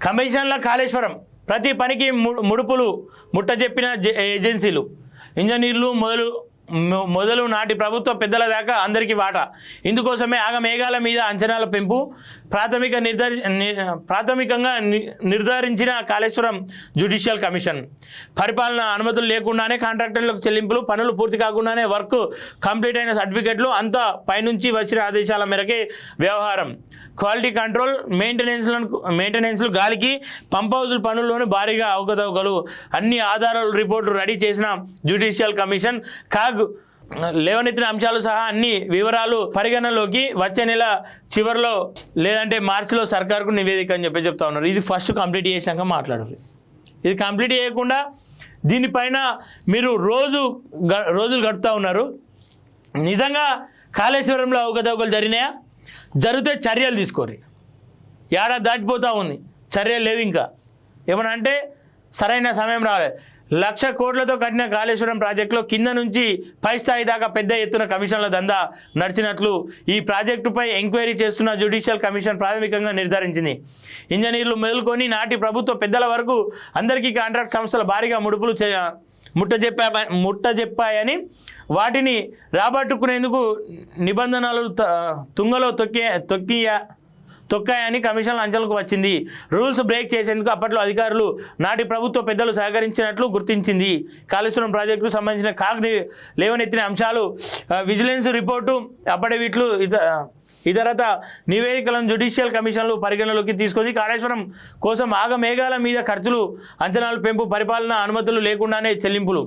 కమిషన్ల కాళేశ్వరం ప్రతి పనికి ముడుపులు ముట్టజెప్పిన ఏజెన్సీలు ఇంజనీర్లు మొదలు నాటి ప్రభుత్వ పెద్దల దాకా అందరికీ వాటా. ఇందుకోసమే ఆగమేఘాల మీద అంచనాల పెంపు ప్రాథమికంగా నిర్ధారించిన కాళేశ్వరం జ్యుడిషియల్ కమిషన్. పరిపాలన అనుమతులు లేకుండానే కాంట్రాక్టర్లకు చెల్లింపులు, పనులు పూర్తి కాకుండానే వర్క్ కంప్లీట్ అయిన సర్టిఫికెట్లు, అంతా పైనుంచి వచ్చిన ఆదేశాల మేరకే వ్యవహారం. క్వాలిటీ కంట్రోల్, మెయింటెనెన్స్లు గాలికి, పంప్ హౌజుల పనుల్లోనూ భారీగా అవకతవకలు. అన్ని ఆధారాలు రిపోర్టు రెడీ చేసిన జ్యుడిషియల్ కమిషన్ లేవనెత్తిన అంశాలు సహా అన్ని వివరాలు పరిగణలోకి వచ్చే నెల చివరిలో లేదంటే మార్చిలో సర్కార్కు నివేదిక అని చెప్తా ఉన్నారు. ఇది ఫస్ట్ కంప్లీట్ చేసినాక మాట్లాడాలి. ఇది కంప్లీట్ చేయకుండా దీనిపైన మీరు రోజులు గడుపుతూ ఉన్నారు. నిజంగా కాళేశ్వరంలో అవకతవకలు జరిగినాయా? జరిగితే చర్యలు తీసుకోరు. ఏడాది దాటిపోతూ ఉంది, చర్యలు లేవు. ఇంకా ఏమన్నా అంటే సరైన సమయం రాలేదు. 1,00,000 కోట్లతో కట్టిన కాళేశ్వరం ప్రాజెక్టులో కింద నుంచి పై స్థాయి దాకా పెద్ద ఎత్తున కమిషన్ల దందా నడిచినట్లు ఈ ప్రాజెక్టుపై ఎంక్వైరీ చేస్తున్న జ్యుడిషియల్ కమిషన్ ప్రాథమికంగా నిర్ధారించింది. ఇంజనీర్లు మొదలుకొని నాటి ప్రభుత్వ పెద్దల వరకు అందరికీ కాంట్రాక్ట్ సంస్థల భారీగా ముడుపులు ముట్టజెప్పాయని, వాటిని రాబట్టుకునేందుకు నిబంధనలు తుంగలో తొక్కాయని కమిషన్ అంచనాలకు వచ్చింది. రూల్స్ బ్రేక్ చేసేందుకు అప్పట్లో అధికారులు నాటి ప్రభుత్వ పెద్దలు సహకరించినట్లు గుర్తించింది. కాళేశ్వరం ప్రాజెక్టుకు సంబంధించిన లేవనెత్తిన అంశాలు, విజిలెన్స్ రిపోర్టు, అఫిడవిట్లు, ఇతరత నివేదికలను జ్యుడిషియల్ కమిషన్లు పరిగణలోకి తీసుకుంది. కాళేశ్వరం కోసం ఆగమేఘాల మీద ఖర్చులు, అంచనాలు పెంపు, పరిపాలన అనుమతులు లేకుండానే చెల్లింపులు,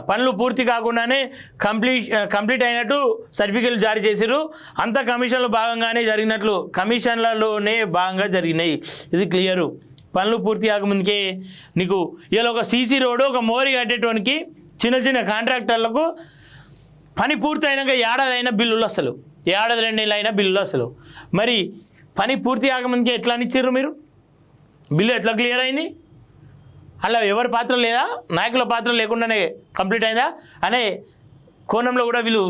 పనులు పూర్తి కాకుండానే కంప్లీట్ అయినట్టు సర్టిఫికెట్లు జారీ చేశారు. అంతా కమిషన్లో భాగంగానే జరిగినట్లు, కమిషన్లలోనే భాగంగా జరిగినాయి. ఇది క్లియరు. పనులు పూర్తి కాకముందుకే నీకు ఇలా ఒక సీసీ రోడ్డు, ఒక మోరి కట్టేటోనికి చిన్న కాంట్రాక్టర్లకు పని పూర్తి అయినాక ఏడాది అయిన బిల్లులు అసలు, ఏడాది 2 నెలలు అయినా బిల్లులు అసలు. మరి పని పూర్తి కాకముందుకే ఎట్లా ఇచ్చారు మీరు? బిల్లు ఎట్లా క్లియర్ అయింది? అలా ఎవరి పాత్ర లేదా? నాయకుల పాత్ర లేకుండానే కంప్లీట్ అయిందా అనే కోణంలో కూడా వీళ్ళు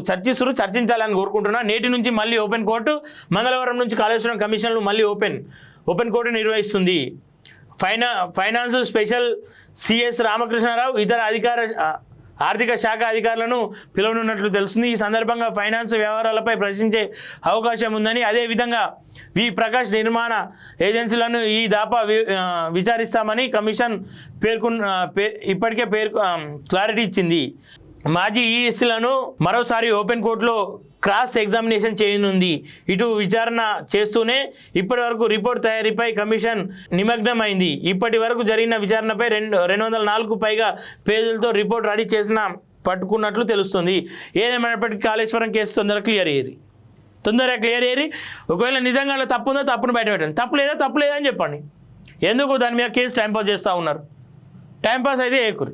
చర్చించాలని కోరుకుంటున్నా. నేటి నుంచి మళ్ళీ ఓపెన్ కోర్టు, మంగళవారం నుంచి కాళేశ్వరం కమిషన్లు మళ్ళీ ఓపెన్ కోర్టు నిర్వహిస్తుంది. ఫైనాన్స్ స్పెషల్ సిఎస్ రామకృష్ణారావు ఇతర ఆర్థిక శాఖ అధికారులను పిలువనున్నట్లు తెలుస్తుంది. ఈ సందర్భంగా ఫైనాన్స్ వ్యవహారాలపై ప్రశ్నించే అవకాశం ఉందని, అదేవిధంగా వి ప్రకాష్ నిర్మాణ ఏజెన్సీలను ఈ దాపా విచారిస్తామని కమిషన్ ఇప్పటికే క్లారిటీ ఇచ్చింది. మాజీ ఈఎస్సీలను మరోసారి ఓపెన్ కోర్టులో క్రాస్ ఎగ్జామినేషన్ చేయనుంది. ఇటు విచారణ చేస్తూనే ఇప్పటి వరకు రిపోర్ట్ తయారీపై కమిషన్ నిమగ్నమైంది. ఇప్పటి వరకు జరిగిన విచారణపై 204కు పైగా పేజీలతో రిపోర్ట్ రెడీ పట్టుకున్నట్లు తెలుస్తుంది. ఏదేమైనప్పటికీ కాళేశ్వరం కేసు తొందరగా క్లియర్ అయ్యి ఒకవేళ నిజంగా తప్పు ఉందో తప్పును బయట పెట్టండి, తప్పు లేదా అని చెప్పండి. ఎందుకు దాని మీద కేసు టైంపాస్ చేస్తూ ఉన్నారు? టైంపాస్ అయితే ఏకురు.